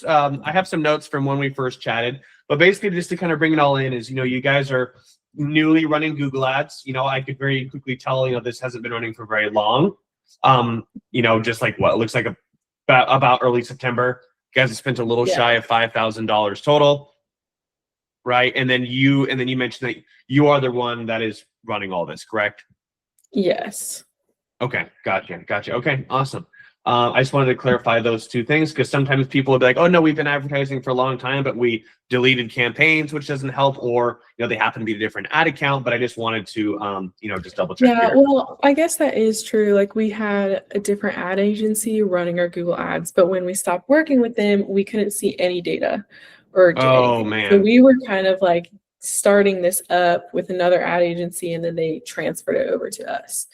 I have some notes from when we first chatted, but basically just to kind of bring it all in is, you guys are newly running Google Ads. I could very quickly tell, this hasn't been running for very long. Just like what it looks like about early September. You guys have spent a little shy of $5,000 total, right? And then you mentioned that you are the one that is running all this, correct? Yes. Okay, gotcha. Okay, awesome. I just wanted to clarify those two things because sometimes people will be like, "Oh no, we've been advertising for a long time, but we deleted campaigns, which doesn't help," or they happen to be a different ad account. But I just wanted to, just double check. Yeah, well, I guess that is true. Like we had a different ad agency running our Google Ads, but when we stopped working with them, we couldn't see any data or do anything. Man. So we were kind of like starting this up with another ad agency, and then they transferred it over to us.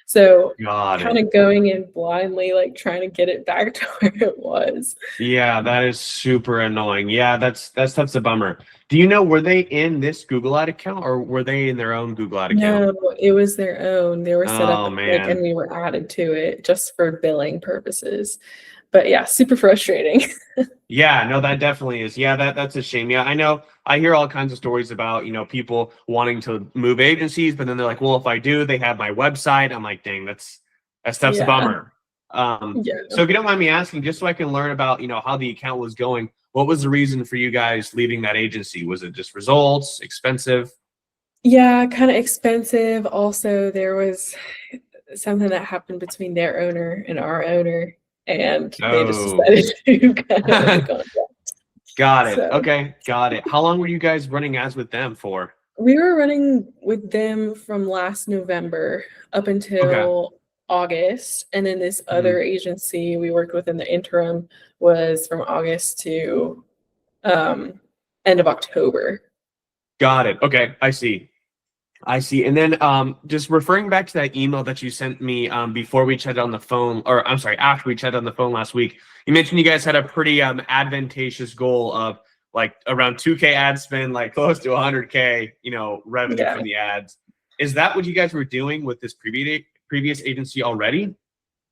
So kind of going in blindly, like trying to get it back to where it was. Yeah, that is super annoying. Yeah, that's a bummer. Do you know, were they in this Google ad account or were they in their own Google ad account? No, it was their own. They were set up like, and we were added to it just for billing purposes. But yeah, super frustrating. Yeah, no, that definitely is. Yeah, that's a shame. Yeah, I know. I hear all kinds of stories about, people wanting to move agencies, but then they're like, well, if I do, they have my website. I'm like, dang, that's a bummer. So if you don't mind me asking, just so I can learn about, how the account was going, what was the reason for you guys leaving that agency? Was it just results, expensive? Yeah, kind of expensive. Also, there was something that happened between their owner and our owner, and they just decided to kind of end the contract. Got it. Okay, got it. How long were you guys running ads with them for? We were running with them from last November up until August, and then this other agency we worked with in the interim was from August to end of October. Got it. Okay, I see. And then just referring back to that email that you sent me before we chatted on the phone, or I'm sorry, after we chatted on the phone last week, you mentioned you guys had a pretty advantageous goal of like around 2K ad spend, like close to 100K, revenue from the ads. Is that what you guys were doing with this previous agency already?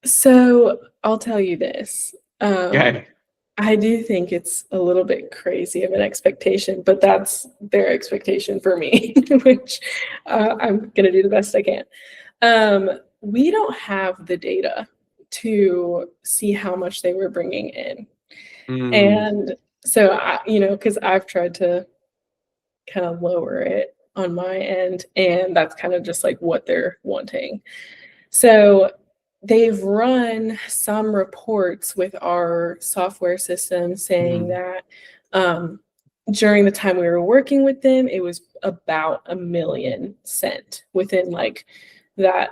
So I'll tell you this. I do think it's a little bit crazy of an expectation, but that's their expectation for me, which I'm going to do the best I can. We don't have the data to see how much they were bringing in. And so, because I've tried to kind of lower it on my end, and that's kind of just like what they're wanting. So they've run some reports with our software system saying that during the time we were working with them, it was about $1 million sent within like that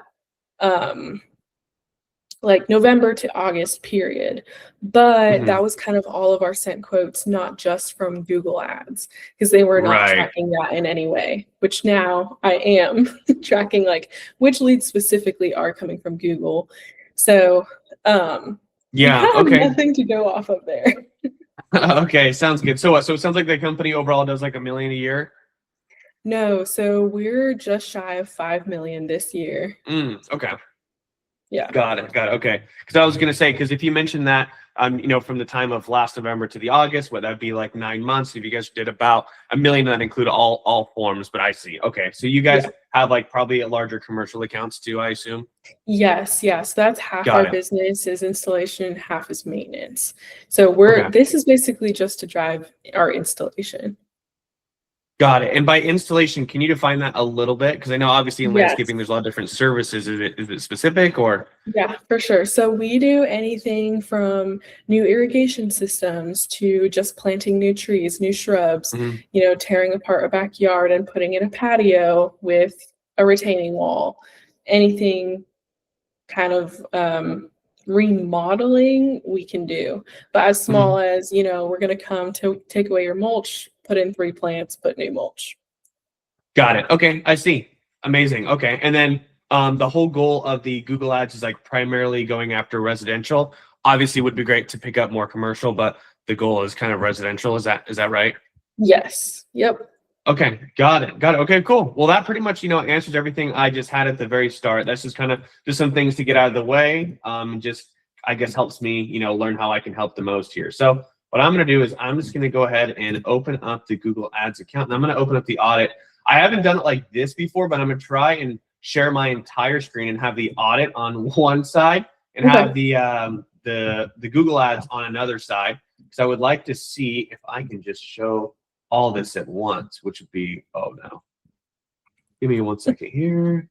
like November to August period. But that was kind of all of our sent quotes, not just from Google Ads, because they were not tracking that in any way, which now I am tracking like which leads specifically are coming from Google. So nothing to go off of there. Okay, sounds good. So it sounds like the company overall does like $1 million a year? No, so we're just shy of 5 million this year. Okay. Yeah. Got it. Okay. Because I was going to say, because if you mentioned that, from the time of last November to the August, what that'd be like 9 months. If you guys did about $1 million, that include all forms. But I see. Okay, so you guys have like probably a larger commercial accounts too, I assume. Yes. That's half our business is installation, half is maintenance. So this is basically just to drive our installation. Got it. And by installation, can you define that a little bit? Because I know obviously in landscaping, there's a lot of different services. Is it specific or? Yeah, for sure. So we do anything from new irrigation systems to just planting new trees, new shrubs, tearing apart a backyard and putting in a patio with a retaining wall, anything kind of remodeling we can do. But as small as, we're going to come to take away your mulch, put in 3 plants, put new mulch. Got it. Okay, I see. Amazing. Okay, and then the whole goal of the Google Ads is like primarily going after residential. Obviously, it would be great to pick up more commercial, but the goal is kind of residential. Is that right? Yes. Yep. Okay, got it. Okay, cool. Well, that pretty much answers everything I just had at the very start. That's just kind of just some things to get out of the way. Just I guess helps me learn how I can help the most here. So what I'm going to do is I'm just going to go ahead and open up the Google Ads account, and I'm going to open up the audit. I haven't done it like this before, but I'm going to try and share my entire screen and have the audit on one side and have the Google Ads on another side, because I would like to see if I can just show all this at once, which would be, oh no. Give me 1 second here.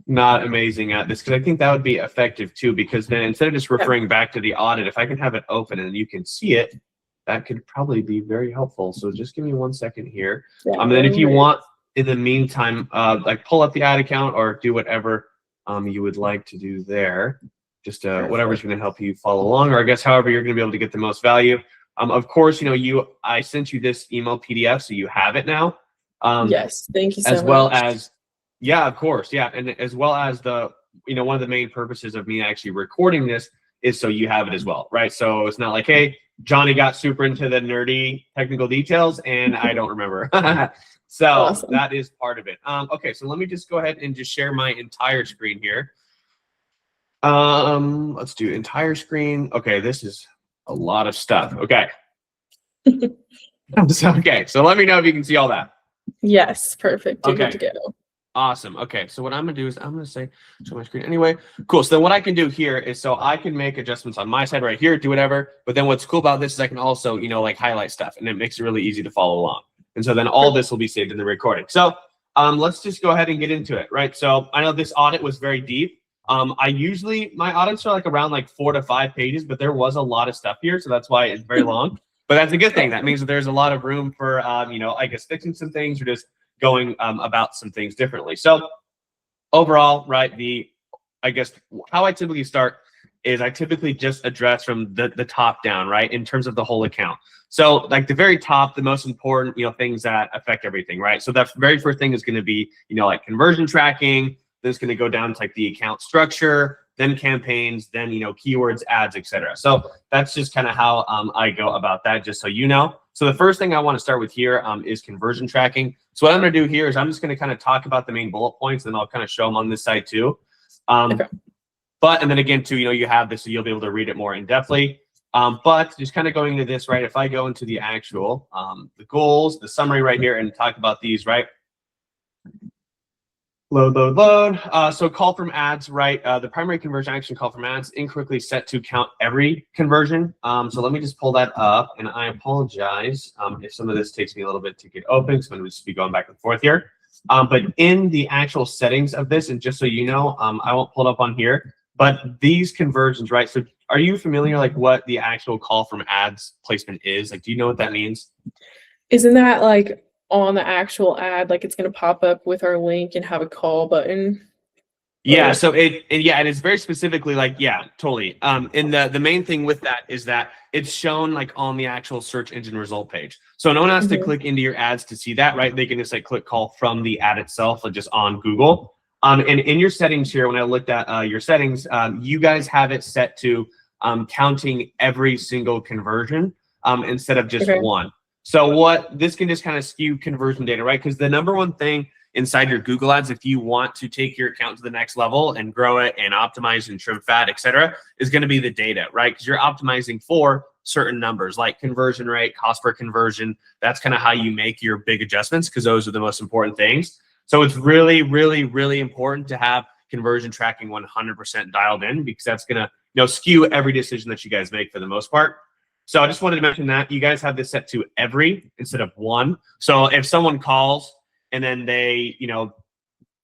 Not amazing at this, because I think that would be effective too, because then instead of just referring back to the audit, if I can have it open and you can see it, that could probably be very helpful. So just give me 1 second here. Then if you want, in the meantime, like pull up the ad account or do whatever you would like to do there. Just whatever's going to help you follow along, or I guess however you're going to be able to get the most value. Of course, I sent you this email PDF, so you have it now. Yes, thank you so much. As well as, yeah, of course, yeah, and as well as one of the main purposes of me actually recording this is so you have it as well, right? So it's not like, hey, Johnny got super into the nerdy technical details and I don't remember. So awesome. That is part of it. Okay, so let me just go ahead and just share my entire screen here. Let's do entire screen. Okay, this is a lot of stuff. Okay. Okay, so let me know if you can see all that. Yes, perfect. You're okay. Good to go. Awesome. Okay, so what I'm gonna do is I'm gonna say show my screen anyway. Cool. So then what I can do here is, so I can make adjustments on my side right here, do whatever. But then what's cool about this is I can also, like highlight stuff, and it makes it really easy to follow along. And so then all this will be saved in the recording. So let's just go ahead and get into it, right? So I know this audit was very deep. My audits are like around like 4 to 5 pages, but there was a lot of stuff here, so that's why it's very long. But that's a good thing. That means that there's a lot of room for I guess fixing some things or just going about some things differently. So overall, right, I guess how I typically start is I typically just address from the top down, right, in terms of the whole account. So like the very top, the most important, things that affect everything, right? So the very first thing is going to be, like conversion tracking. Then it's going to go down to like the account structure, then campaigns, then, keywords, ads, etc. So that's just kind of how I go about that, just so you know. So the first thing I want to start with here is conversion tracking. So what I'm going to do here is I'm just going to kind of talk about the main bullet points, and I'll kind of show them on this side too. And then again too, you have this, so you'll be able to read it more in depthly. But just kind of going into this, right? If I go into the actual, the goals, the summary right here, and talk about these, right? Load. So call from ads, right? The primary conversion action call from ads incorrectly set to count every conversion. So let me just pull that up, and I apologize if some of this takes me a little bit to get open, because I'm going to just be going back and forth here. But in the actual settings of this, and just so you know, I won't pull it up on here, but these conversions, right? So are you familiar like what the actual call from ads placement is? Like, do you know what that means? Isn't that like on the actual ad, like it's going to pop up with our link and have a call button? Yeah, so it is very specifically like, yeah, totally. And the main thing with that is that it's shown like on the actual search engine result page. So no one has to click into your ads to see that, right? They can just like click call from the ad itself, like just on Google. And in your settings here, when I looked at your settings, you guys have it set to counting every single conversion instead of just one. So what this can just kind of skew conversion data, right? Because the number one thing inside your Google Ads, if you want to take your account to the next level and grow it and optimize and trim fat, etc., is going to be the data, right? Because you're optimizing for certain numbers like conversion rate, cost per conversion. That's kind of how you make your big adjustments, because those are the most important things. So it's really, really, really important to have conversion tracking 100% dialed in, because that's going to skew every decision that you guys make for the most part. So I just wanted to mention that you guys have this set to every instead of one. So if someone calls and then they,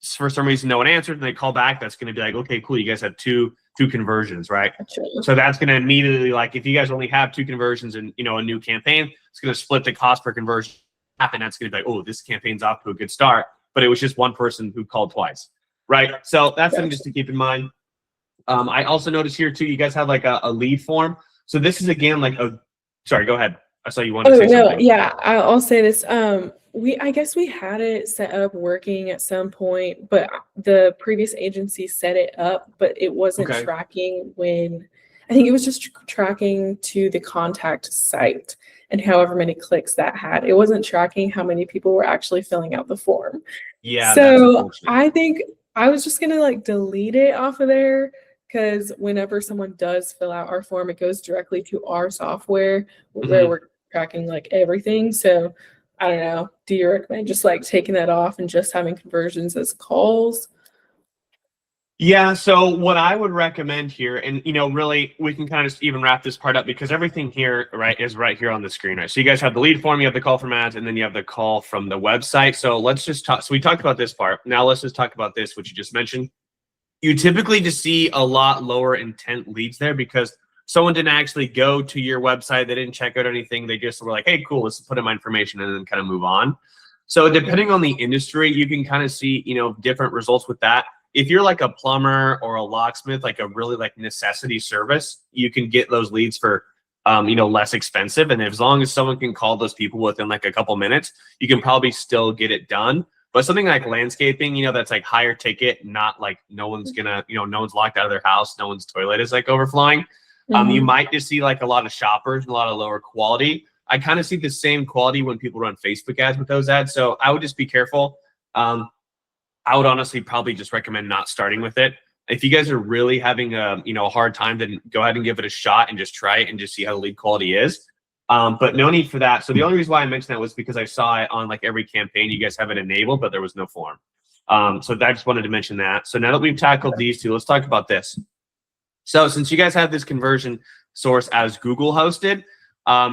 for some reason no one answered and they call back, that's going to be like, okay, cool, you guys have two conversions, right? So that's going to immediately, like, if you guys only have 2 conversions and a new campaign, it's going to split the cost per conversion, and that's going to be like, oh, this campaign's off to a good start, but it was just one person who called twice, right? So that's something just to keep in mind. I also noticed here too, you guys have like a lead form. So this is again like sorry, go ahead. I saw you wanted to say something. Yeah, I'll say this. I guess we had it set up working at some point, but the previous agency set it up, but it wasn't tracking when, I think it was just tracking to the contact site and however many clicks that had. It wasn't tracking how many people were actually filling out the form. Yeah. So I think I was just gonna like delete it off of there, because whenever someone does fill out our form, it goes directly to our software where Mhm. we're tracking like everything. So I don't know. Do you recommend just like taking that off and just having conversions as calls? Yeah, so what I would recommend here, and really, we can kind of just even wrap this part up because everything here, right, is right here on the screen, right? So you guys have the lead form, you have the call from ads, and then you have the call from the website. So let's just talk. So we talked about this part. Now let's just talk about this, which you just mentioned. You typically just see a lot lower intent leads there because someone didn't actually go to your website. They didn't check out anything. They just were like, hey, cool, let's put in my information and then kind of move on. So depending on the industry, you can kind of see, different results with that. If you're like a plumber or a locksmith, like a really like necessity service, you can get those leads for, less expensive. And as long as someone can call those people within like a couple minutes, you can probably still get it done. But something like landscaping, that's like higher ticket, not like no one's gonna, no one's locked out of their house, no one's toilet is like overflowing. You might just see like a lot of shoppers and a lot of lower quality. I kind of see the same quality when people run Facebook ads with those ads. So I would just be careful. I would honestly probably just recommend not starting with it. If you guys are really having a hard time, then go ahead and give it a shot and just try it and just see how the lead quality is. But no need for that. So the only reason why I mentioned that was because I saw it on like every campaign. You guys have it enabled, but there was no form. So I just wanted to mention that. So now that we've tackled these two, let's talk about this. So since you guys have this conversion source as Google hosted,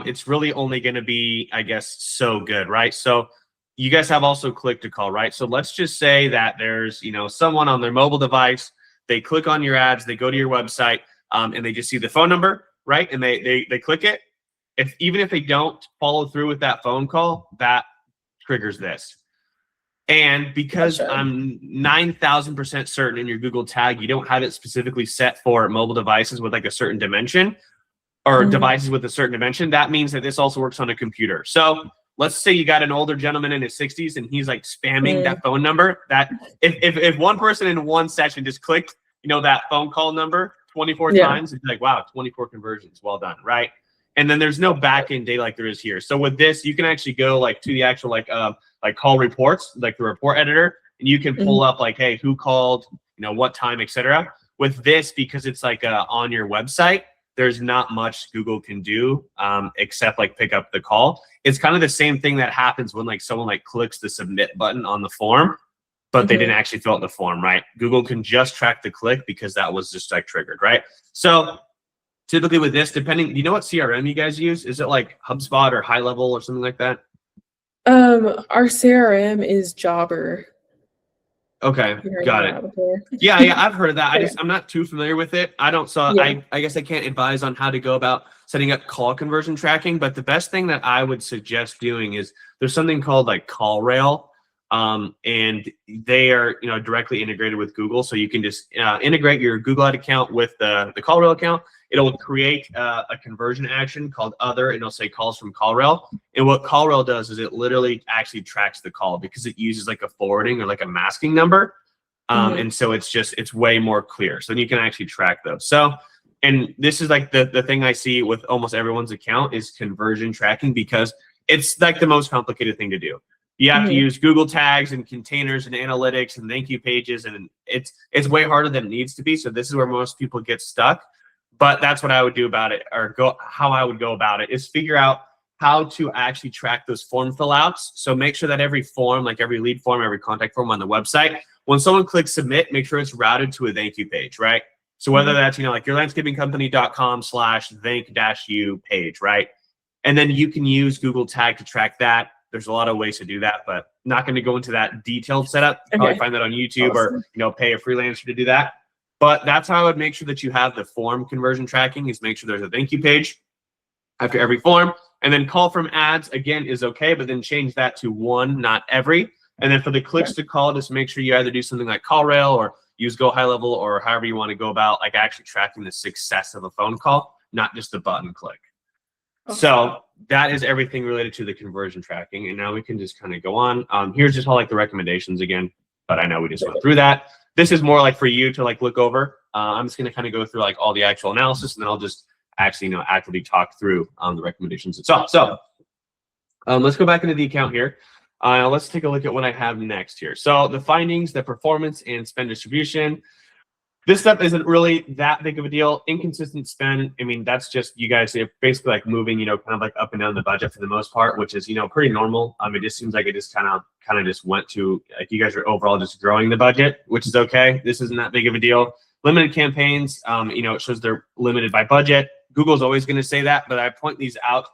it's really only going to be, I guess, so good, right? So you guys have also click to call, right? So let's just say that there's, someone on their mobile device, they click on your ads, they go to your website, and they just see the phone number, right? And they click it. Even if they don't follow through with that phone call, that triggers this. And because Gotcha. I'm 9,000% certain in your Google tag, you don't have it specifically set for mobile devices with like a certain dimension or devices with a certain dimension, that means that this also works on a computer. So let's say you got an older gentleman in his 60s and he's like spamming that phone number. That if one person in one session just clicked, that phone call number 24 times, it's like, wow, 24 conversions, well done, right? And then there's no back-end data like there is here. So with this, you can actually go like to the actual like call reports, like the report editor, and you can pull up like, hey, who called, what time, etc. With this, because it's like on your website, there's not much Google can do except like pick up the call. It's kind of the same thing that happens when like someone like clicks the submit button on the form, but they didn't actually fill out the form, right? Google can just track the click because that was just like triggered, right? So typically with this, depending, do you know what CRM you guys use? Is it like HubSpot or High Level or something like that? Our CRM is Jobber. Okay, got it. Yeah, I've heard of that. I'm not too familiar with it. I guess I can't advise on how to go about setting up call conversion tracking, but the best thing that I would suggest doing is there's something called like CallRail, and they are directly integrated with Google, so you can just integrate your Google Ad account with the CallRail account. It'll create a conversion action called Other, and it'll say calls from CallRail. And what CallRail does is it literally actually tracks the call because it uses like a forwarding or like a masking number. And so it's way more clear. So then you can actually track those. So, and this is like the thing I see with almost everyone's account is conversion tracking because it's like the most complicated thing to do. You have to use Google tags and containers and analytics and thank you pages, and it's way harder than it needs to be. So this is where most people get stuck. But that's what I would do about it, or how I would go about it is figure out how to actually track those form fill outs. So make sure that every form, like every lead form, every contact form on the website, when someone clicks submit, make sure it's routed to a thank you page, right? So whether that's, like your landscapingcompany.com/thank-you page, right? And then you can use Google Tag to track that. There's a lot of ways to do that, but not going to go into that detailed setup. You probably find that on YouTube or, pay a freelancer to do that. But that's how I would make sure that you have the form conversion tracking is make sure there's a thank you page after every form. And then call from ads, again, is okay, but then change that to one, not every. And then for the clicks to call, just make sure you either do something like CallRail or use Go High Level or however you want to go about like actually tracking the success of a phone call, not just the button click. So that is everything related to the conversion tracking. And now we can just kind of go on. Here's just all like the recommendations again, but I know we just went through that. This is more like for you to like look over. I'm just going to kind of go through like all the actual analysis, and then I'll just actually, actively talk through the recommendations itself. So let's go back into the account here. Let's take a look at what I have next here. So the findings, the performance and spend distribution. This stuff isn't really that big of a deal. Inconsistent spend, I mean, that's just you guys basically like moving, kind of like up and down the budget for the most part, which is, pretty normal. It just seems like it just kind of just went to, like, you guys are overall just growing the budget, which is okay. This isn't that big of a deal. Limited campaigns, it shows they're limited by budget. Google's always going to say that, but I point these out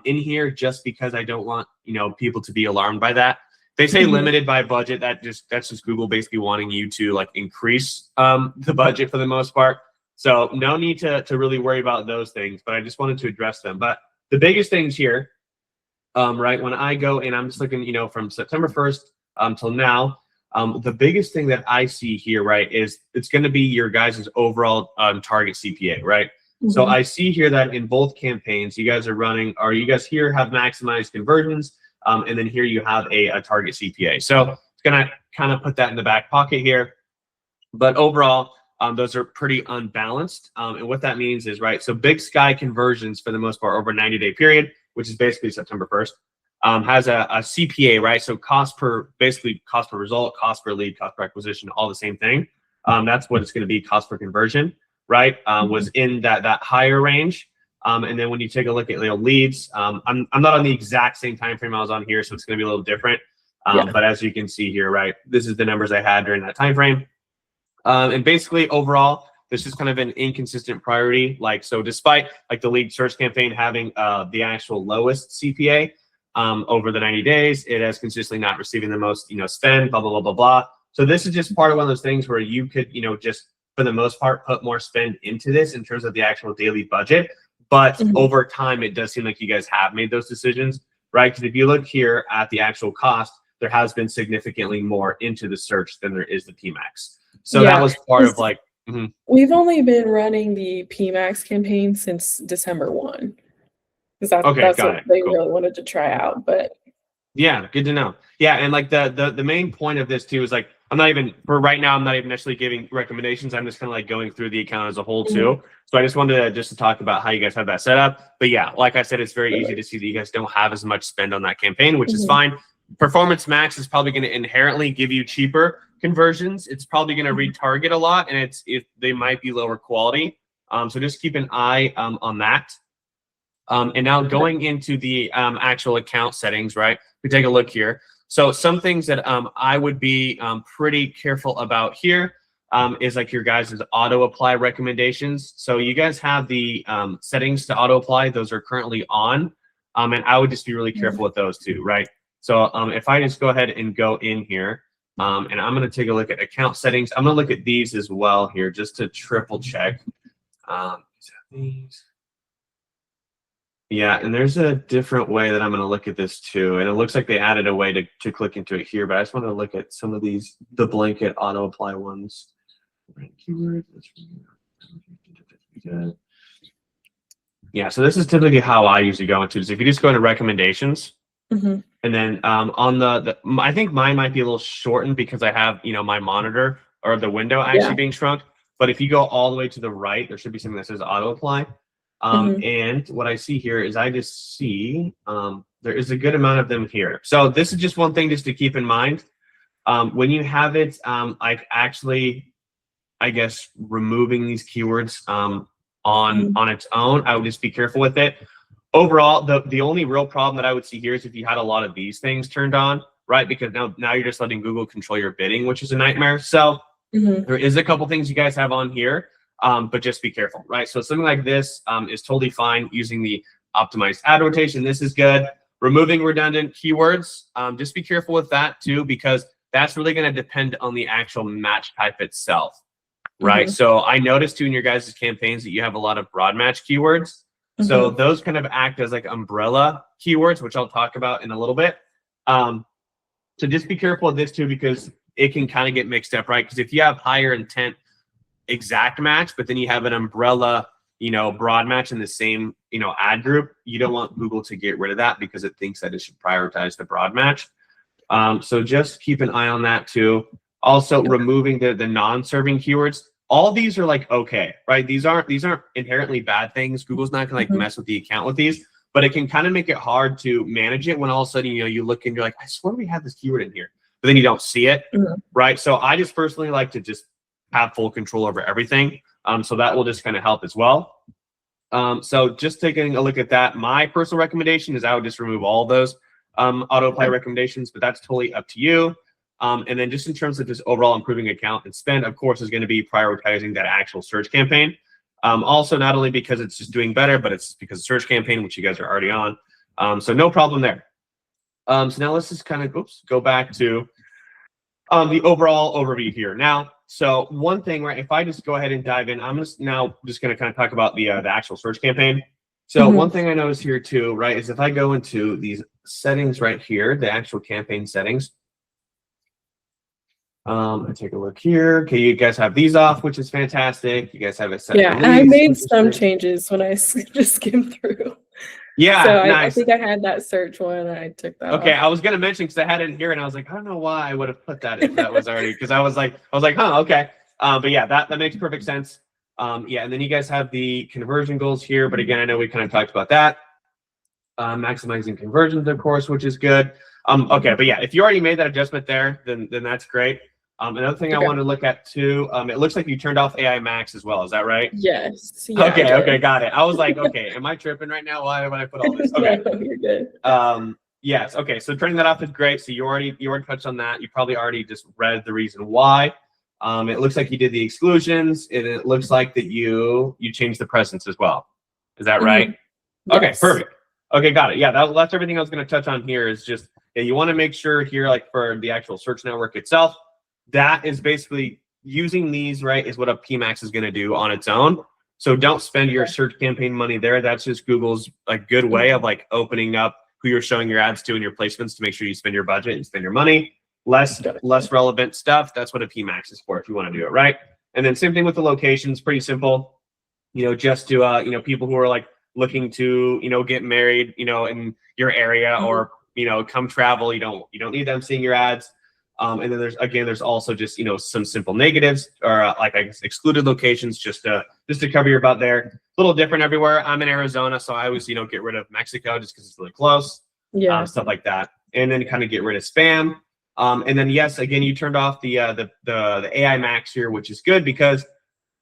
in here just because I don't want, people to be alarmed by that. They say limited by budget. That's just Google basically wanting you to like increase the budget for the most part. So no need to really worry about those things, but I just wanted to address them. But the biggest things here, right, when I go and I'm just looking, from September 1st till now, the biggest thing that I see here, right, is it's going to be your guys' overall target CPA, right? So I see here that in both campaigns, you guys are running, or you guys here have maximized conversions. And then here you have a target CPA. So it's going to kind of put that in the back pocket here. But overall, those are pretty unbalanced. And what that means is, right, so Big Sky conversions for the most part over a 90-day period, which is basically September 1st, has a CPA, right? So basically cost per result, cost per lead, cost per acquisition, all the same thing. That's what it's going to be, cost per conversion, right? Was in that higher range. And then when you take a look at leads, I'm not on the exact same time frame I was on here, so it's going to be a little different. But as you can see here, right, this is the numbers I had during that time frame. And basically, overall, this is kind of an inconsistent priority. Like, so despite like the lead search campaign having the actual lowest CPA over the 90 days, it has consistently not receiving the most, spend, blah, blah, blah, blah, blah. So this is just part of one of those things where you could, just for the most part, put more spend into this in terms of the actual daily budget. But over time, it does seem like you guys have made those decisions, right? Because if you look here at the actual cost, there has been significantly more into the search than there is the PMAX. So that was part of like, we've only been running the PMAX campaign since December 1. Because that's what they really wanted to try out. But yeah, good to know. Yeah, and like the main point of this too is like, I'm not even necessarily giving recommendations. I'm just kind of like going through the account as a whole too. So I just wanted to talk about how you guys have that set up. But yeah, like I said, it's very easy to see that you guys don't have as much spend on that campaign, which is fine. Performance Max is probably going to inherently give you cheaper conversions. It's probably going to retarget a lot, and they might be lower quality. So just keep an eye on that. And now going into the actual account settings, right? We take a look here. So some things that I would be pretty careful about here is like your guys' auto apply recommendations. So you guys have the settings to auto apply. Those are currently on. And I would just be really careful with those too, right? So if I just go ahead and go in here, and I'm going to take a look at account settings. I'm going to look at these as well here just to triple check. These. Yeah, and there's a different way that I'm going to look at this too. And it looks like they added a way to click into it here, but I just want to look at some of these, the blanket auto apply ones. Keyword. Yeah, so this is typically how I usually go into this. If you just go into recommendations, and then on I think mine might be a little shortened because I have, my monitor or the window actually being shrunk. But if you go all the way to the right, there should be something that says auto apply. And what I see here is I just see there is a good amount of them here. So this is just one thing just to keep in mind. When you have it, like actually, I guess, removing these keywords on its own, I would just be careful with it. Overall, the only real problem that I would see here is if you had a lot of these things turned on, right? Because now you're just letting Google control your bidding, which is a nightmare. So there is a couple things you guys have on here. But just be careful, right? So something like this is totally fine using the optimized ad rotation. This is good. Removing redundant keywords. Just be careful with that too, because that's really going to depend on the actual match type itself, right? So I noticed too in your guys' campaigns that you have a lot of broad match keywords. So those kind of act as like umbrella keywords, which I'll talk about in a little bit. So just be careful with this too, because it can kind of get mixed up, right? Because if you have higher intent exact match, but then you have an umbrella, broad match in the same, ad group, you don't want Google to get rid of that because it thinks that it should prioritize the broad match. So just keep an eye on that too. Also removing the non-serving keywords. All these are like, okay, right? These aren't inherently bad things. Google's not gonna like mess with the account with these, but it can kind of make it hard to manage it when all of a sudden, you look and you're like, I swear we had this keyword in here, but then you don't see it, right? So I just personally like to just have full control over everything. So that will just kind of help as well. So just taking a look at that, my personal recommendation is I would just remove all of those autoplay recommendations, but that's totally up to you. And then just in terms of just overall improving account and spend, of course, is going to be prioritizing that actual search campaign. Also, not only because it's just doing better, but it's because of search campaign, which you guys are already on. So no problem there. So now let's just kind of go back to the overall overview here. Now, so one thing, right? If I just go ahead and dive in, I'm just going to kind of talk about the actual search campaign. So one thing I noticed here too, right, is if I go into these settings right here, the actual campaign settings. I take a look here. Okay, you guys have these off, which is fantastic. You guys have it set. Yeah, and I made some changes when I just skimmed through. Yeah, so nice. I think I had that search one, and I took that. Okay, off. I was gonna mention because I had it in here, and I was like, I don't know why I would have put that if that was already because I was like, huh, okay. But yeah, that makes perfect sense. Yeah, and then you guys have the conversion goals here, but again, I know we kind of talked about that. Maximizing conversions, of course, which is good. Okay, but yeah, if you already made that adjustment there, then that's great. Another thing I want to look at too, it looks like you turned off AI Max as well. Is that right? Yes. Yeah, okay, got it. I was like, okay, am I tripping right now? Why would I put all this? Okay, no, you're good. Yes. Okay, so turning that off is great. So you already touched on that. You probably already just read the reason why. It looks like you did the exclusions, and it looks like that you changed the presence as well. Is that right? Okay, Yes. perfect. Okay, got it. Yeah, that's everything I was going to touch on here. Is just you want to make sure here, like for the actual search network itself, that is basically using these, right, is what a PMax is going to do on its own. So don't spend your search campaign money there. That's just Google's a good way of like opening up who you're showing your ads to and your placements to make sure you spend your budget and spend your money. Less relevant stuff. That's what a PMax is for if you want to do it right. And then same thing with the locations. Pretty simple. Just to people who are like looking to get married, in your area or come travel. You don't need them seeing your ads. And then there's also just some simple negatives or like I guess excluded locations just to cover your butt there. A little different everywhere. I'm in Arizona, so I always get rid of Mexico just because it's really close. Yeah. Stuff like that, and then kind of get rid of spam. And then yes, again, you turned off the AI Max here, which is good because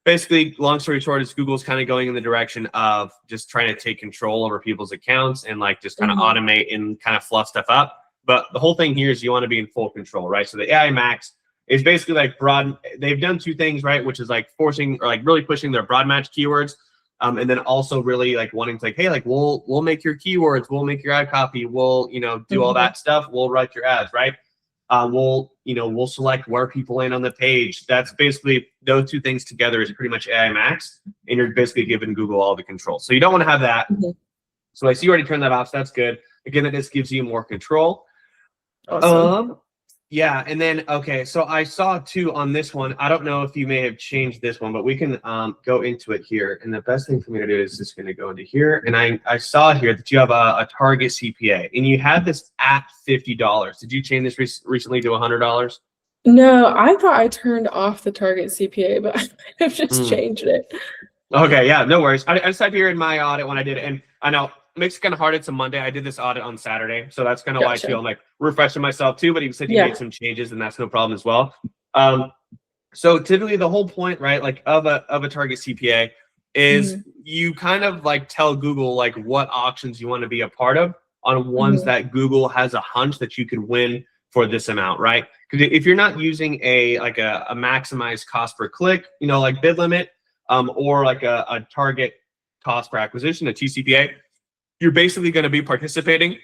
basically, long story short, is Google's kind of going in the direction of just trying to take control over people's accounts and like just kind of automate and kind of fluff stuff up. But the whole thing here is you want to be in full control, right? So the AI Max is basically like broad. They've done two things, right? Which is like forcing or like really pushing their broad match keywords, and then also really like wanting to like, hey, like we'll make your keywords, we'll make your ad copy, we'll do all that stuff, we'll write your ads, right? We'll select where people land on the page. That's basically those two things together is pretty much AI Max, and you're basically giving Google all the control. So you don't want to have that. So I see you already turned that off. So that's good. Again, that just gives you more control. Awesome. Yeah, and then okay, so I saw too on this one. I don't know if you may have changed this one, but we can go into it here. And the best thing for me to do is just going to go into here. And I saw here that you have a target CPA, and you had this at $50. Did you change this recently to $100? No, I thought I turned off the target CPA, but I might have just changed it. Okay, yeah, no worries. I just typed here in my audit when I did it, and I know it makes it kind of hard. It's a Monday. I did this audit on Saturday, so that's kind of why I feel I'm like refreshing myself too. But you said you made some changes, and that's no problem as well. So typically the whole point, right, like of a target CPA is you kind of like tell Google like what auctions you want to be a part of on ones that Google has a hunch that you could win for this amount, right? Because if you're not using a maximized cost per click, like bid limit, or like a target cost per acquisition, a TCPA, you're basically going to be participating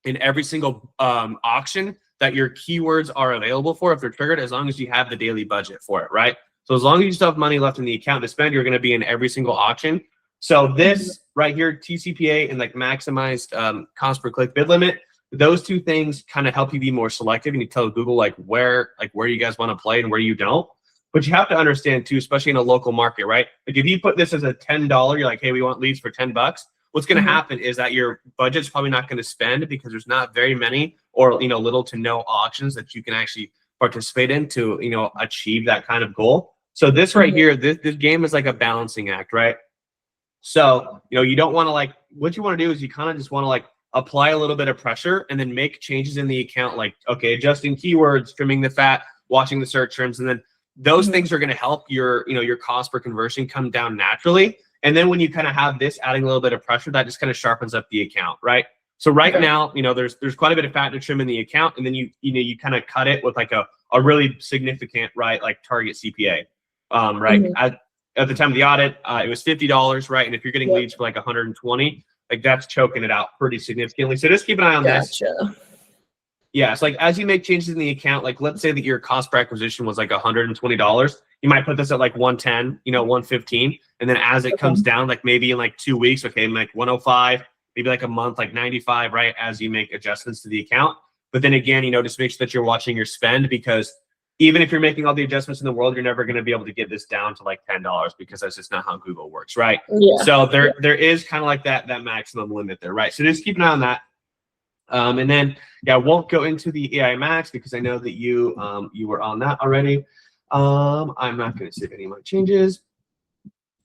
in every single auction that your keywords are available for if they're triggered, as long as you have the daily budget for it, right? So as long as you still have money left in the account to spend, you're going to be in every single auction. So this right here, TCPA and like maximized cost per click bid limit, those two things kind of help you be more selective, and you tell Google like where you guys want to play and where you don't. But you have to understand too, especially in a local market, right? Like if you put this as a $10, you're like, hey, we want leads for $10. What's going to happen is that your budget's probably not going to spend because there's not very many or little to no auctions that you can actually participate in to achieve that kind of goal. So this right here, this game is like a balancing act, right? So you don't want to like, what you want to do is you kind of just want to like apply a little bit of pressure and then make changes in the account, like okay, adjusting keywords, trimming the fat, watching the search terms, and then those things are going to help your, your cost per conversion come down naturally. And then when you kind of have this adding a little bit of pressure, that just kind of sharpens up the account, right? So right now, there's quite a bit of fat to trim in the account, and then you kind of cut it with like a really significant, right, like target CPA, right? At the time of the audit, it was $50, right? And if you're getting leads for like 120, like that's choking it out pretty significantly. So just keep an eye on this. Yeah, so like as you make changes in the account, like let's say that your cost per acquisition was like $120, you might put this at like 110, 115, and then as it comes down, like maybe in like 2 weeks, okay, like 105, maybe like a month, like 95, right? As you make adjustments to the account. But then again, just make sure that you're watching your spend, because even if you're making all the adjustments in the world, you're never going to be able to get this down to like $10, because that's just not how Google works, right? So there is kind of like that maximum limit there, right? So just keep an eye on that. And then, I won't go into the AI Max because I know that you were on that already. I'm not going to save any more changes.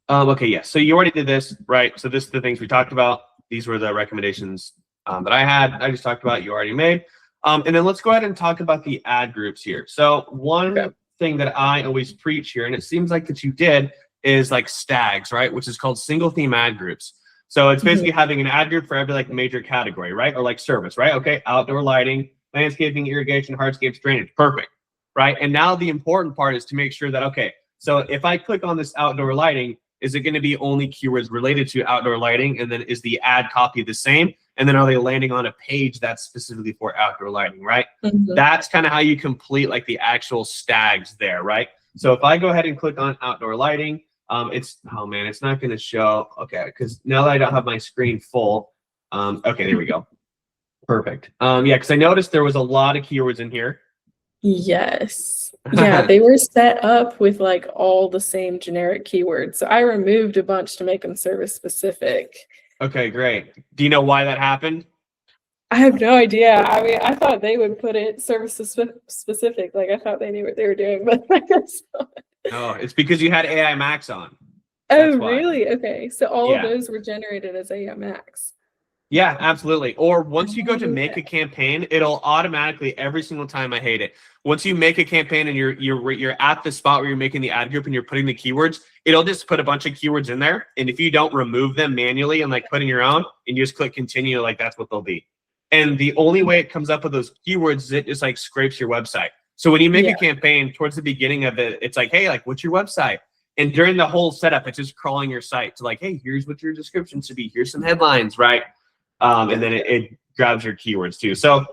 Okay, yes. So you already did this, right? So this is the things we talked about. These were the recommendations that I had. I just talked about, you already made. And then let's go ahead and talk about the ad groups here. So one thing that I always preach here, and it seems like that you did, is like STAGs, right? Which is called single theme ad groups. So it's basically having an ad group for every like major category, right? Or like service, right? Okay, outdoor lighting, landscaping, irrigation, hardscapes, drainage, perfect, right? And now the important part is to make sure that, okay, so if I click on this outdoor lighting, is it going to be only keywords related to outdoor lighting? And then is the ad copy the same? And then are they landing on a page that's specifically for outdoor lighting, right? That's kind of how you complete like the actual STAGs there, right? So if I go ahead and click on outdoor lighting, it's not going to show. Okay, because now that I don't have my screen full. Okay, there we go. Perfect. Yeah, because I noticed there was a lot of keywords in here. Yes. Yeah, they were set up with like all the same generic keywords. So I removed a bunch to make them service specific. Okay, great. Do you know why that happened? I have no idea. I mean, I thought they would put it service specific. Like I thought they knew what they were doing, but I guess not. No, it's because you had AI Max on. Oh, really? Okay. So all of those were generated as AI Max. Yeah, absolutely. Or once you go to make a campaign, it'll automatically, every single time, I hate it. Once you make a campaign and you're at the spot where you're making the ad group and you're putting the keywords, it'll just put a bunch of keywords in there. And if you don't remove them manually and like put in your own and you just click continue, like that's what they'll be. And the only way it comes up with those keywords is it just like scrapes your website. So when you make a campaign towards the beginning of it, it's like, hey, like what's your website? And during the whole setup, it's just crawling your site to like, hey, here's what your description should be. Here's some headlines, right? And then it grabs your keywords too. So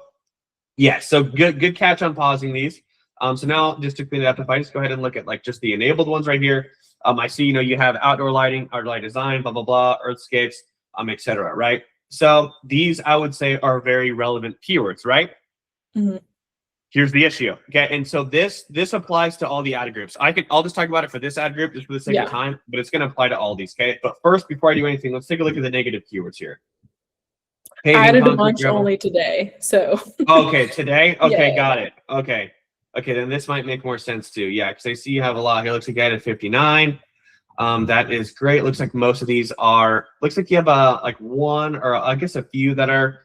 yeah, so good catch on pausing these. So now just to clean it up, if I just go ahead and look at like just the enabled ones right here, I see, you have outdoor lighting, outdoor light design, blah, blah, blah, earthscapes, et cetera, right? So these I would say are very relevant keywords, right? Here's the issue. Okay. And so this applies to all the ad groups. I'll just talk about it for this ad group just for the sake of time, but it's going to apply to all these. Okay. But first, before I do anything, let's take a look at the negative keywords here. Paving, I added a bunch only today. So okay, today? Okay, got it. Okay. Okay, then this might make more sense too. Yeah, because I see you have a lot here. Looks like I added 59. That is great. Looks like most of these are, looks like you have like one or I guess a few that are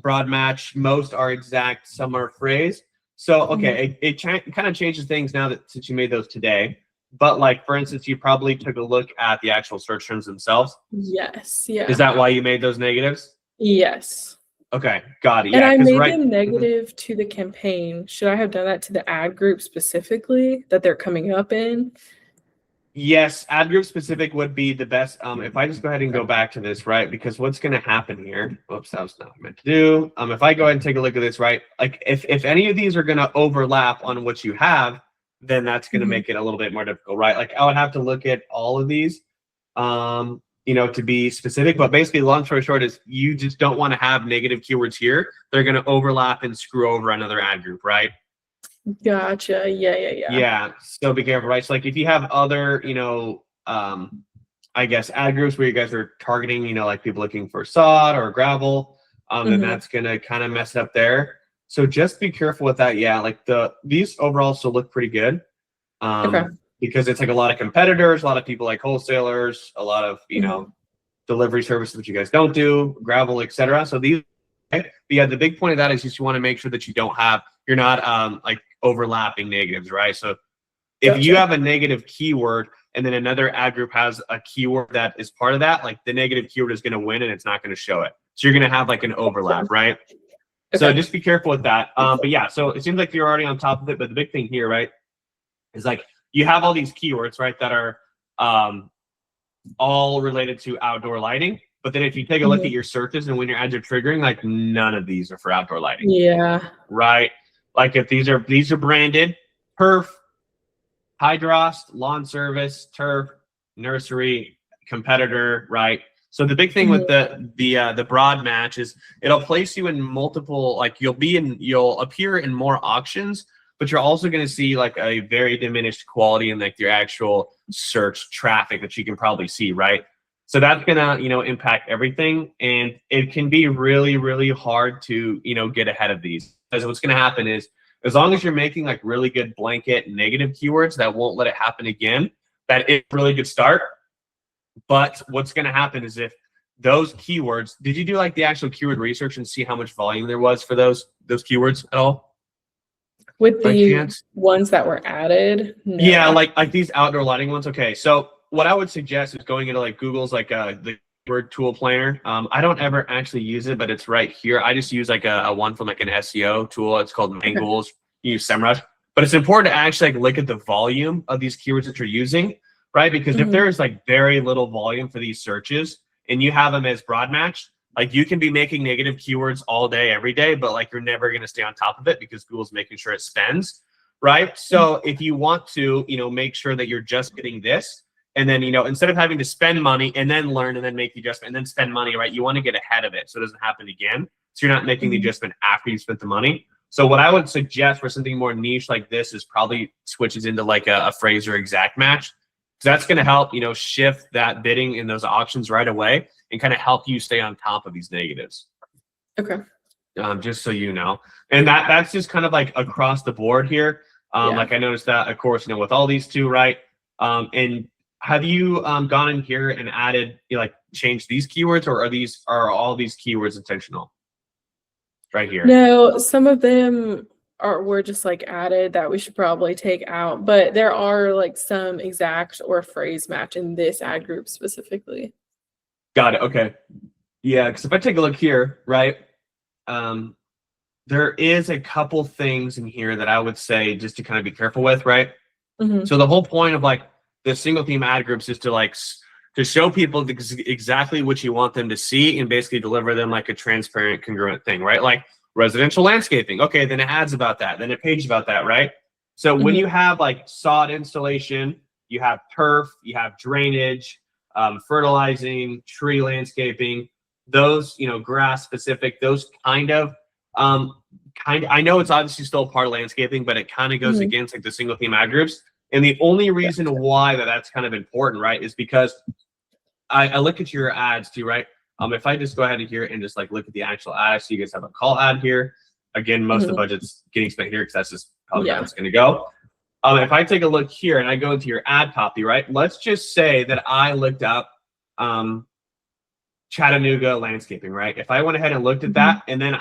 broad match. Most are exact, some are phrase. So okay, it kind of changes things now that since you made those today. But like for instance, you probably took a look at the actual search terms themselves. Yes. Yeah. Is that why you made those negatives? Yes. Okay, got it. Yeah, and I made them negative to the campaign. Should I have done that to the ad group specifically that they're coming up in? Yes, ad group specific would be the best. If I just go ahead and go back to this, right? Because what's going to happen here? Oops, that was not what I meant to do. If I go ahead and take a look at this, right? Like if any of these are going to overlap on what you have, then that's going to make it a little bit more difficult, right? Like I would have to look at all of these, to be specific. But basically, long story short is you just don't want to have negative keywords here. They're going to overlap and screw over another ad group, right? Gotcha. Yeah. Yeah. So be careful, right? So like if you have other, I guess ad groups where you guys are targeting, like people looking for sod or gravel, then that's going to kind of mess it up there. So just be careful with that. Yeah, like these overall still look pretty good. Because it's like a lot of competitors, a lot of people like wholesalers, a lot of delivery services which you guys don't do, gravel, etc. So these, but yeah, the big point of that is just you want to make sure that you're not like overlapping negatives, right? So if you have a negative keyword and then another ad group has a keyword that is part of that, like the negative keyword is going to win and it's not going to show it. So you're going to have like an overlap, right? So just be careful with that. But yeah, so it seems like you're already on top of it. But the big thing here, right, is like you have all these keywords, right, that are all related to outdoor lighting. But then if you take a look at your searches and when your ads are triggering, like none of these are for outdoor lighting. Yeah. Right. Like if these are branded, turf, hydrost, lawn service, turf, nursery, competitor, right? So the big thing with the broad match is it'll place you in multiple, like you'll appear in more auctions, but you're also going to see like a very diminished quality in like your actual search traffic that you can probably see, right? So that's going to, impact everything. And it can be really, really hard to, get ahead of these. Because what's going to happen is as long as you're making like really good blanket negative keywords that won't let it happen again, that is a really good start. But what's going to happen is if those keywords, did you do like the actual keyword research and see how much volume there was for those keywords at all? With the ones that were added? No. Yeah, like these outdoor lighting ones. Okay, so what I would suggest is going into like Google's like the word tool planner. I don't ever actually use it, but it's right here. I just use like a one from like an SEO tool. It's called Mangles. You use SEMrush. But it's important to actually like look at the volume of these keywords that you're using, right? Because if there is like very little volume for these searches and you have them as broad match, like you can be making negative keywords all day, every day, but like you're never going to stay on top of it because Google's making sure it spends, right? So if you want to, make sure that you're just getting this, and then, instead of having to spend money and then learn and then make the adjustment and then spend money, right? You want to get ahead of it so it doesn't happen again. So you're not making the adjustment after you spent the money. So what I would suggest for something more niche like this is probably switches into like a phrase or exact match. So that's going to help, shift that bidding in those auctions right away and kind of help you stay on top of these negatives. Okay. Just so you know. And that's just kind of like across the board here. Like I noticed that, of course, with all these two, right? And have you gone in here and added, changed these keywords, or are all these keywords intentional? Right here. No, some of them were just like added that we should probably take out, but there are like some exact or phrase match in this ad group specifically. Got it. Okay. Yeah, because if I take a look here, right, there is a couple things in here that I would say just to kind of be careful with, right? So the whole point of like the single theme ad groups is to show people exactly what you want them to see and basically deliver them like a transparent, congruent thing, right? Like residential landscaping. Okay, then it adds about that, then a page about that, right? So when you have like sod installation, you have turf, you have drainage, fertilizing, tree landscaping, those, grass specific, those I know it's obviously still part of landscaping, but it kind of goes against like the single theme ad groups. And the only reason why that's kind of important, right, is because I look at your ads too, right? If I just go ahead here and just like look at the actual ad, so you guys have a call ad here. Again, most of the budget's getting spent here because that's just probably how it's going to go. If I take a look here and I go into your ad copy, right? Let's just say that I looked up Chattanooga landscaping, right? If I went ahead and looked at that, and then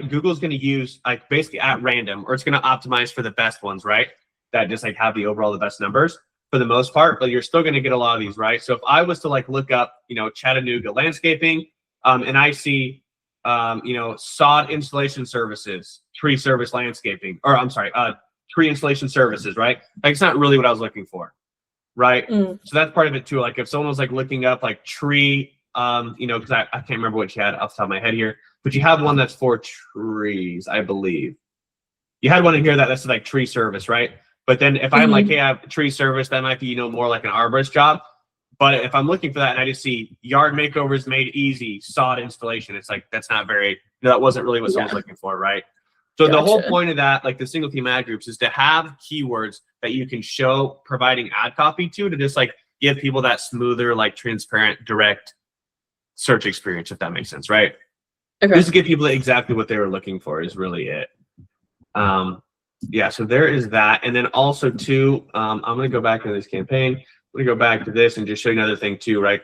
Google's going to use like basically at random, or it's going to optimize for the best ones, right? That just like have the best numbers for the most part, but you're still going to get a lot of these, right? So if I was to like look up, Chattanooga landscaping, and I see, sod installation services, tree service landscaping, or I'm sorry, tree installation services, right? Like it's not really what I was looking for, right? So that's part of it too. Like if someone was like looking up like tree, because I can't remember what you had off the top of my head here, but you have one that's for trees, I believe. You had one in here that's like tree service, right? But then if I'm like, hey, I have tree service, that might be, more like an arborist job. But if I'm looking for that and I just see yard makeovers made easy, sod installation, it's like, that's not very, that wasn't really what someone's looking for, right? So the whole point of that, like the single theme ad groups, is to have keywords that you can show providing ad copy to just like give people that smoother, like transparent, direct search experience, if that makes sense, right? Okay. Just to give people exactly what they were looking for is really it. Yeah, so there is that. And then also too, I'm going to go back to this campaign. I'm going to go back to this and just show you another thing too, right?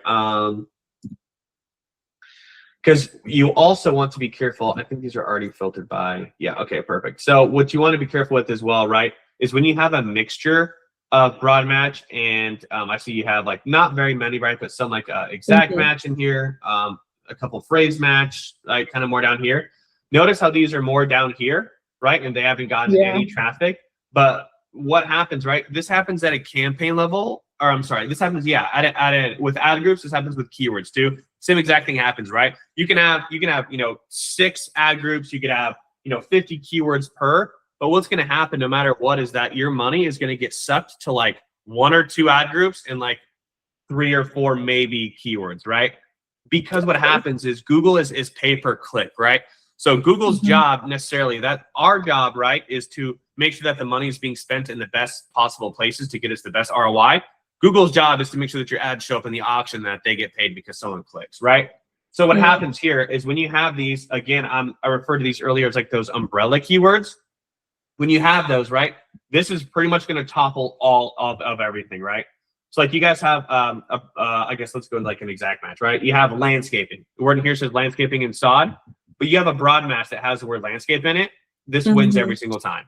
because you also want to be careful. I think these are already filtered by, yeah, okay, perfect. So what you want to be careful with as well, right, is when you have a mixture of broad match and I see you have like not very many, right, but some like exact match in here, a couple phrase match, like kind of more down here. Notice how these are more down here, right, and they haven't gotten any traffic. But what happens, right? This happens at a campaign level, or I'm sorry, this happens, yeah, with ad groups. This happens with keywords too. Same exact thing happens, right? You can have 6 ad groups. You could have 50 keywords per. But what's going to happen, no matter what, is that your money is going to get sucked to like 1 or 2 ad groups and like 3 or 4 maybe keywords, right? Because what happens is Google is pay per click, right? So Google's job necessarily, that our job, right, is to make sure that the money is being spent in the best possible places to get us the best ROI. Google's job is to make sure that your ads show up in the auction, that they get paid because someone clicks, right? So what happens here is when you have these, again, I referred to these earlier as like those umbrella keywords. When you have those, right, this is pretty much going to topple all of everything, right? So like you guys have, I guess let's go like an exact match, right? You have landscaping. The word in here says landscaping and sod, but you have a broad match that has the word landscape in it. This wins every single time,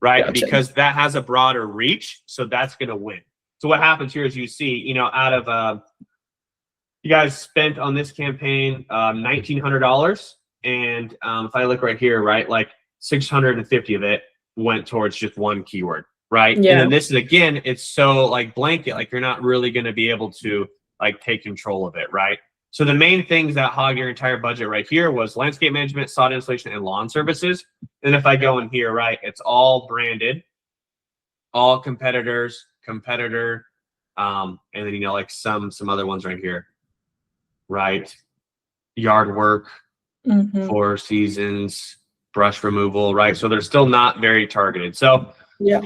right? Gotcha. Because that has a broader reach, so that's going to win. So what happens here is you see, out of, you guys spent on this campaign $1,900, and if I look right here, right, like 650 of it went towards just one keyword, right? Yeah. And then this is, again, it's so like blanket, like you're not really going to be able to like take control of it, right? So the main things that hog your entire budget right here was landscape management, sod installation, and lawn services. And if I go in here, right, it's all branded, all competitors, competitor, and then like some other ones right here, right? Yard work, 4 seasons, brush removal, right? So they're still not very targeted. So yeah.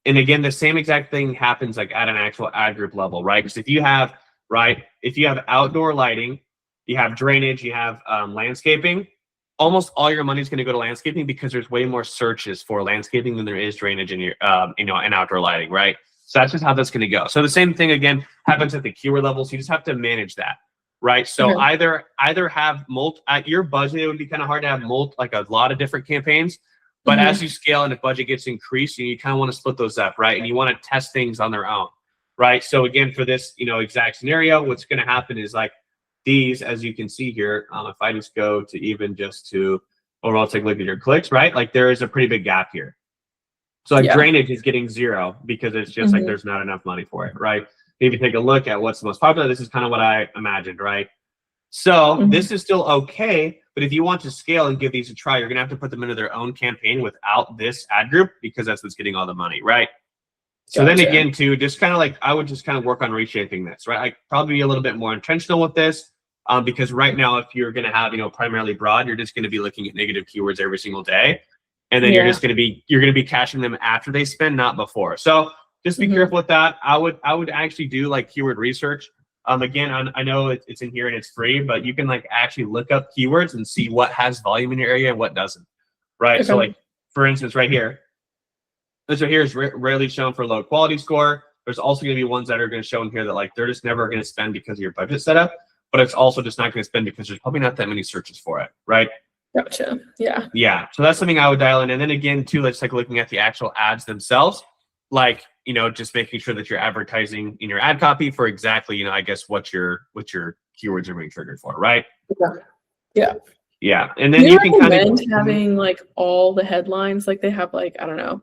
And again, the same exact thing happens like at an actual ad group level, right? Because if you have outdoor lighting, you have drainage, you have landscaping, almost all your money is going to go to landscaping because there's way more searches for landscaping than there is drainage in your, and outdoor lighting, right? So that's just how that's going to go. So the same thing again happens at the keyword level. So you just have to manage that, right? So either have at your budget, it would be kind of hard to have like a lot of different campaigns. But as you scale and the budget gets increased, you kind of want to split those up, right? And you want to test things on their own, right? So again, for this, exact scenario, what's going to happen is like these, as you can see here, if I just go to even just to overall take a look at your clicks, right? Like there is a pretty big gap here. So like drainage is getting 0 because it's just like there's not enough money for it, right? If you take a look at what's the most popular, this is kind of what I imagined, right? So this is still okay. But if you want to scale and give these a try, you're going to have to put them into their own campaign without this ad group because that's what's getting all the money, right? So then again, too, just kind of like I would just kind of work on reshaping this, right? I'd probably be a little bit more intentional with this because right now, if you're going to have, primarily broad, you're just going to be looking at negative keywords every single day. And then you're going to be caching them after they spend, not before. So just be careful with that. I would actually do like keyword research. Again, I know it's in here and it's free, but you can like actually look up keywords and see what has volume in your area and what doesn't, right? Okay. So like, for instance, right here, this right here is rarely shown for low quality score. There's also going to be ones that are going to show in here that like they're just never going to spend because of your budget setup, but it's also just not going to spend because there's probably not that many searches for it, right? Gotcha. Yeah. Yeah. So that's something I would dial in. And then again, too, let's take a looking at the actual ads themselves. Like, just making sure that you're advertising in your ad copy for exactly, I guess what your keywords are being triggered for, right? Yeah. Yeah. And then you can kind of having like all the headlines, like they have like, I don't know,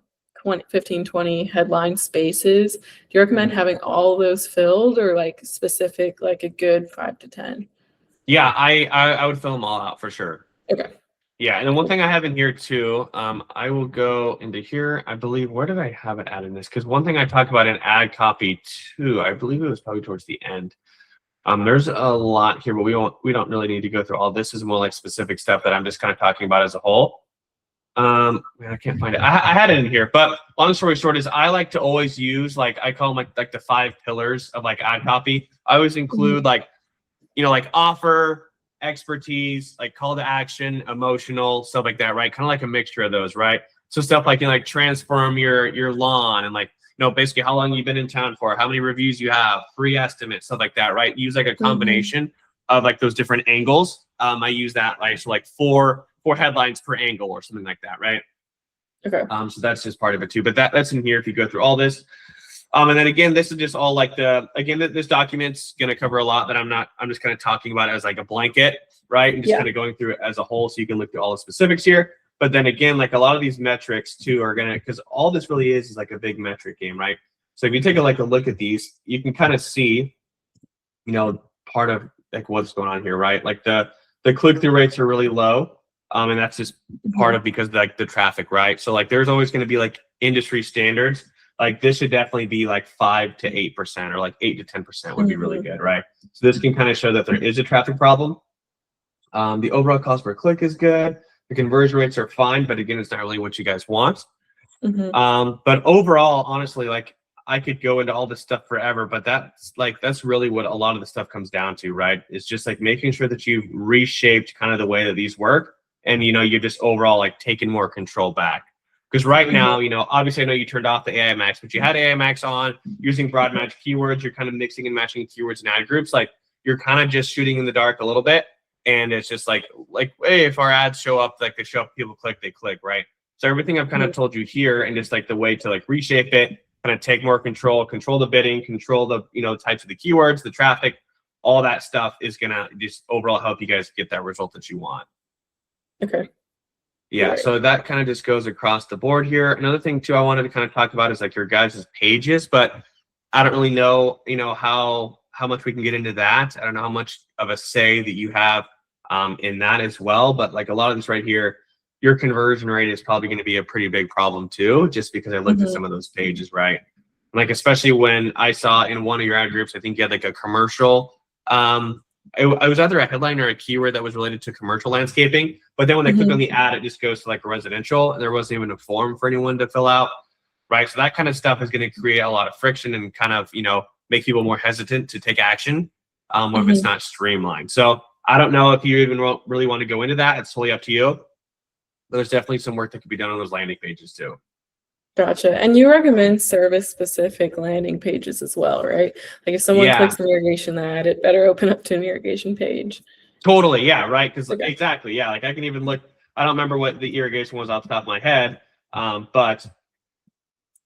15, 20 headline spaces. Do you recommend having all those filled or like specific, like a good 5 to 10? Yeah, I would fill them all out for sure. Okay. Yeah, and then one thing I have in here too, I will go into here. I believe, where did I have it add in this? Because one thing I talked about in ad copy too, I believe it was probably towards the end. There's a lot here, but we don't really need to go through all this. Is more like specific stuff that I'm just kind of talking about as a whole. Man, I can't find it. I had it in here, but long story short is I like to always use like I call them like the 5 pillars of like ad copy. I always include like offer, expertise, like call to action, emotional, stuff like that, right? Kind of like a mixture of those, right? So stuff like transform your lawn and like basically how long you've been in town for, how many reviews you have, free estimates, stuff like that, right? Use like a combination of like those different angles. I use that like so like four headlines per angle or something like that, right? Okay. So that's just part of it too. But that's in here if you go through all this. And then again, this is just all like this document's going to cover a lot that I'm just kind of talking about as like a blanket, right? And just kind of going through it as a whole so you can look through all the specifics here. But then again, like a lot of these metrics too are going to, because all this really is like a big metric game, right? So if you take a look at these, you can kind of see, you know, part of like what's going on here, right? Like the click-through rates are really low. And that's just part of because like the traffic, right? So like there's always going to be like industry standards. Like this should definitely be like 5 to 8% or like 8 to 10% would be really good, right? So this can kind of show that there is a traffic problem. The overall cost per click is good. The conversion rates are fine, but again, it's not really what you guys want. But overall, honestly, like I could go into all this stuff forever, but that's really what a lot of the stuff comes down to, right? It's just like making sure that you've reshaped kind of the way that these work. And, you know, you're just overall like taking more control back. Because right now, you know, obviously I know you turned off the AI Max, but you had AI Max on using broad match keywords. You're kind of mixing and matching keywords and ad groups. Like you're kind of just shooting in the dark a little bit. And it's just like, hey, if our ads show up, like they show up, people click, they click, right? So everything I've kind of told you here and just like the way to like reshape it, kind of take more control the bidding, control the, you know, types of the keywords, the traffic, all that stuff is going to just overall help you guys get that result that you want. Okay. Yeah, so that kind of just goes across the board here. Another thing too I wanted to kind of talk about is like your guys' pages, but I don't really know, you know, how much we can get into that. I don't know how much of a say that you have in that as well, but like a lot of this right here, your conversion rate is probably going to be a pretty big problem too, just because I looked at some of those pages, right? Like especially when I saw in one of your ad groups, I think you had like a commercial. It was either a headline or a keyword that was related to commercial landscaping. But then when they click on the ad, it just goes to like residential, and there wasn't even a form for anyone to fill out, right? So that kind of stuff is going to create a lot of friction and kind of, you know, make people more hesitant to take action if it's not streamlined. So I don't know if you even really want to go into that. It's totally up to you. But there's definitely some work that could be done on those landing pages too. Gotcha. And you recommend service-specific landing pages as well, right? Like if someone clicks an irrigation ad, it better open up to an irrigation page. Totally, yeah, right. Because exactly, yeah. Like I can even look. I don't remember what the irrigation was off the top of my head, but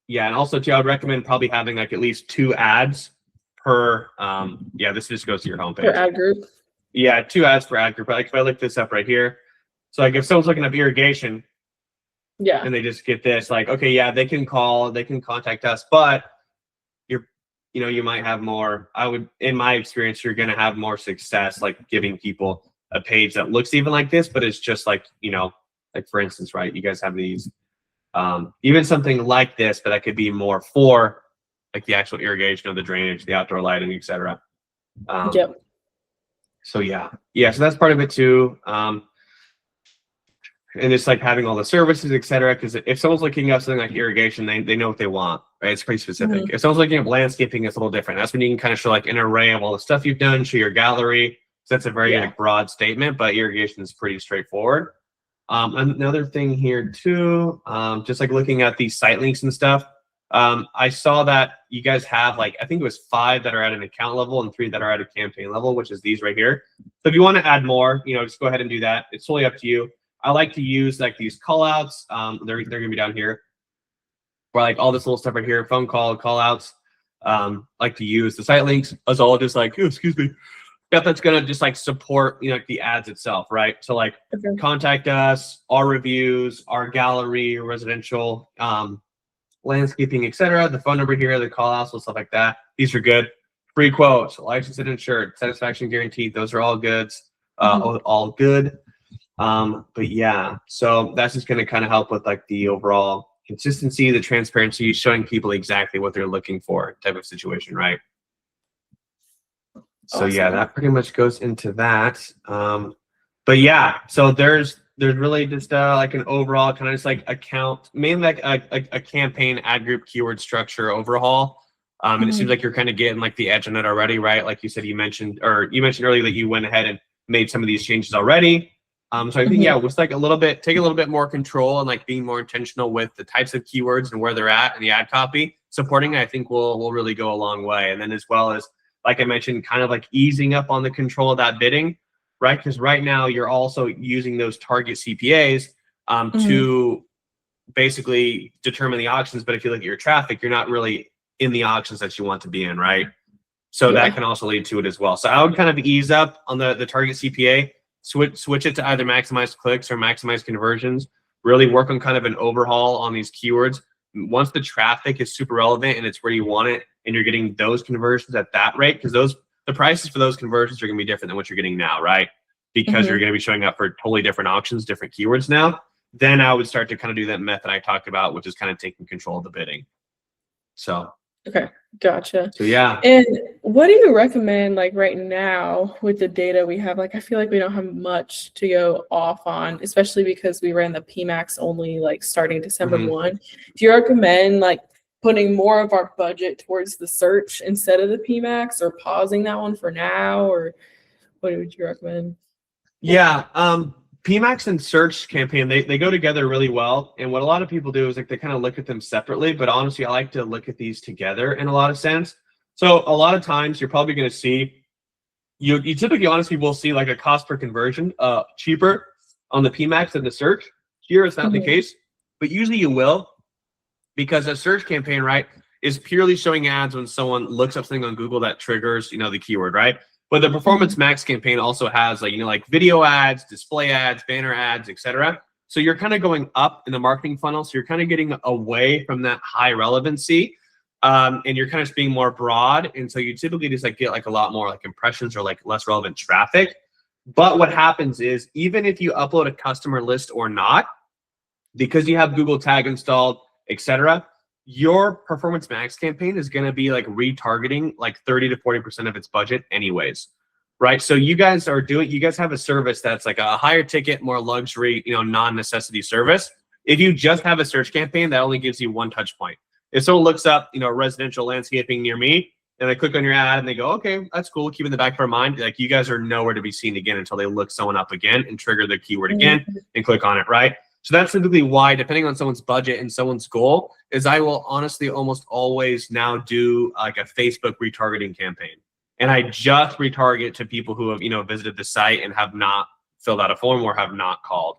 yeah. And also too, I would recommend probably having like at least 2 ads per. Yeah, this just goes to your homepage. Per ad group. Yeah, 2 ads per ad group. Like if I look this up right here, so like if someone's looking up irrigation. Yeah. And they just get this, like, okay, yeah, they can call, they can contact us, but you might have more. In my experience, you're going to have more success, like giving people a page that looks even like this, but it's just like, you know, like for instance, right, you guys have these, even something like this, but that could be more for like the actual irrigation of the drainage, the outdoor lighting, etc. So yeah, so that's part of it too. And it's like having all the services, et cetera. Because if someone's looking up something like irrigation, they know what they want, right? It's pretty specific. If someone's looking up landscaping, it's a little different. That's when you can kind of show like an array of all the stuff you've done, show your gallery. So that's a very like, broad statement, but irrigation is pretty straightforward. Another thing here too, just like looking at these site links and stuff. I saw that you guys have like, I think it was 5 that are at an account level and 3 that are at a campaign level, which is these right here. So if you want to add more, you know, just go ahead and do that. It's totally up to you. I like to use like these call outs. They're gonna be down here. Where like all this little stuff right here, phone call outs. Like to use the site links as all just like, oh, excuse me. That's gonna just like support, you know, like the ads itself, right? So like contact us, our reviews, our gallery, residential, landscaping, etc. The phone number here, the call outs, stuff like that. These are good. Free quotes, licensed and insured, satisfaction guaranteed. Those are all goods, all good. But yeah, so that's just going to kind of help with like the overall consistency, the transparency, showing people exactly what they're looking for type of situation, right? So yeah, that pretty much goes into that. But yeah, so there's really just like an overall kind of just like account, mainly like a campaign ad group keyword structure overhaul. And it seems like you're kind of getting like the edge on it already, right? Like you said, you mentioned earlier that you went ahead and made some of these changes already. So I think, yeah, it was like take a little bit more control and like being more intentional with the types of keywords and where they're at and the ad copy supporting, I think will really go a long way. And then as well as like I mentioned, kind of like easing up on the control of that bidding, right? Because right now you're also using those target CPAs to basically determine the auctions. But if you look at your traffic, you're not really in the auctions that you want to be in, right? So that can also lead to it as well. So I would kind of ease up on the target CPA, switch it to either maximize clicks or maximize conversions, really work on kind of an overhaul on these keywords. Once the traffic is super relevant and it's where you want it and you're getting those conversions at that rate, because the prices for those conversions are going to be different than what you're getting now, right? Because you're going to be showing up for totally different auctions, different keywords now. Then I would start to kind of do that method I talked about, which is kind of taking control of the bidding. So okay, gotcha. So yeah. And what do you recommend, like right now with the data we have? Like I feel like we don't have much to go off on, especially because we ran the PMAX only like starting December 1. Do you recommend like putting more of our budget towards the search instead of the PMAX, or pausing that one for now, or what would you recommend? Yeah, PMAX and search campaign, they go together really well. And what a lot of people do is like they kind of look at them separately, but honestly, I like to look at these together in a lot of sense. So a lot of times you're probably going to see, you typically honestly will see like a cost per conversion cheaper on the PMAX than the search. Here it's not the case, but usually you will, because a search campaign, right, is purely showing ads when someone looks up something on Google that triggers, the keyword, right? But the Performance Max campaign also has like video ads, display ads, banner ads, etc. So you're kind of going up in the marketing funnel. So you're kind of getting away from that high relevancy, and you're kind of just being more broad. And so you typically just like get like a lot more like impressions or like less relevant traffic. But what happens is, even if you upload a customer list or not, because you have Google Tag installed, etc., your Performance Max campaign is going to be like retargeting like 30 to 40% of its budget anyways, right? So you guys have a service that's like a higher ticket, more luxury, non-necessity service. If you just have a search campaign, that only gives you one touch point. If someone looks up, residential landscaping near me, and they click on your ad and they go, okay, that's cool, keep in the back of our mind, like you guys are nowhere to be seen again until they look someone up again and trigger the keyword again and click on it, right? So that's typically why, depending on someone's budget and someone's goal, is I will honestly almost always now do like a Facebook retargeting campaign. And I just retarget to people who have, visited the site and have not filled out a form or have not called,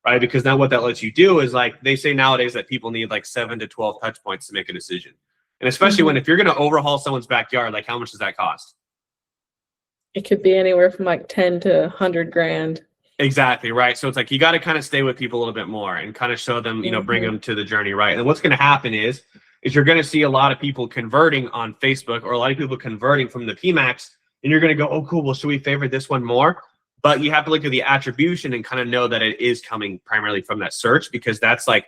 right? Because now what that lets you do is, like they say nowadays, that people need like 7 to 12 touch points to make a decision. And especially if you're going to overhaul someone's backyard, like how much does that cost? It could be anywhere from like 10 to 100 grand. Exactly, right. So it's like you got to kind of stay with people a little bit more and kind of show them, bring them to the journey, right? And what's going to happen is you're going to see a lot of people converting on Facebook, or a lot of people converting from the PMAX, and you're going to go, oh, cool, well, should we favor this one more? But you have to look at the attribution and kind of know that it is coming primarily from that search, because that's like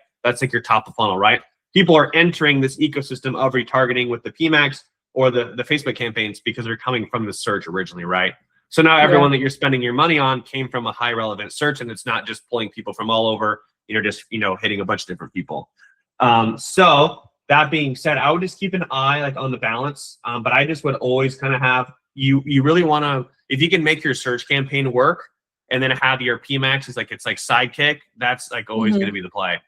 your top of funnel, right? People are entering this ecosystem of retargeting with the PMAX or the Facebook campaigns because they're coming from the search originally, right? So now everyone that you're spending your money on came from a high relevant search, and it's not just pulling people from all over, just, hitting a bunch of different people. So that being said, I would just keep an eye like on the balance. But I just would always kind of have, you really want to, if you can make your search campaign work and then have your PMAX it's like sidekick, that's like always going to be the play,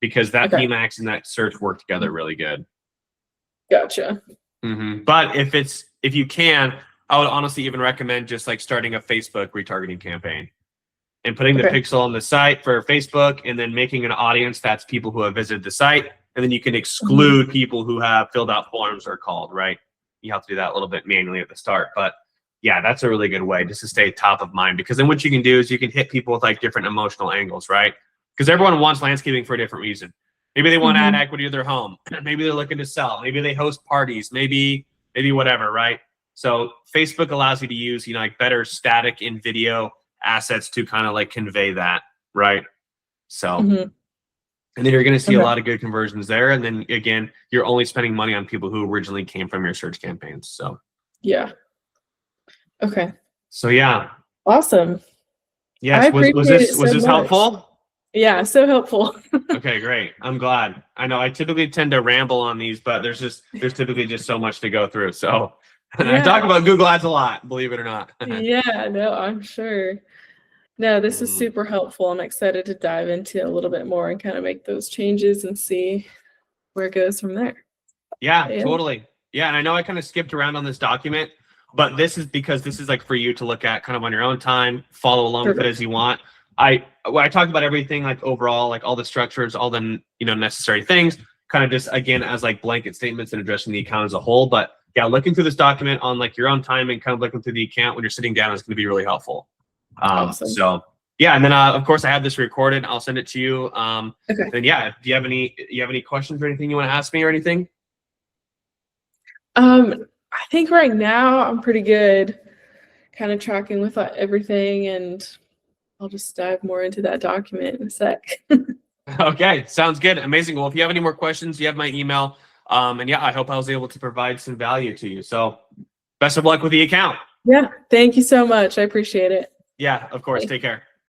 because that PMAX and that search work together really good. Gotcha. But if you can, I would honestly even recommend just like starting a Facebook retargeting campaign and putting the pixel on the site for Facebook, and then making an audience that's people who have visited the site. And then you can exclude people who have filled out forms or called, right? You have to do that a little bit manually at the start. But yeah, that's a really good way just to stay top of mind, because then what you can do is you can hit people with like different emotional angles, right? Because everyone wants landscaping for a different reason. Maybe they want to add equity to their home. Maybe they're looking to sell. Maybe they host parties. Maybe whatever, right? So Facebook allows you to use, like better static and video assets to kind of like convey that, right? So, and then you're going to see a lot of good conversions there. And then again, you're only spending money on people who originally came from your search campaigns. So, yeah. Okay. So yeah. Awesome. Yes. Was this helpful? Yeah, so helpful. Okay, great. I'm glad. I know I typically tend to ramble on these, but there's typically just so much to go through. So I talk about Google Ads a lot, believe it or not. Yeah, no, I'm sure. No, this is super helpful. I'm excited to dive into a little bit more and kind of make those changes and see where it goes from there. Yeah, totally. Yeah, and I know I kind of skipped around on this document, but this is because this is like for you to look at kind of on your own time, follow along with it as you want. I talked about everything like overall, like all the structures, all the necessary things, kind of just again as like blanket statements and addressing the account as a whole. But yeah, looking through this document on like your own time and kind of looking through the account when you're sitting down is going to be really helpful. Awesome. So yeah, and then of course I have this recorded. I'll send it to you. Okay. And yeah, do you have any questions or anything you want to ask me or anything? I think right now I'm pretty good, kind of tracking with everything, and I'll just dive more into that document in a sec. Okay, sounds good. Amazing. Well, if you have any more questions, you have my email. And yeah, I hope I was able to provide some value to you. So best of luck with the account. Yeah, thank you so much. I appreciate it. Yeah, of course. Bye. Take care.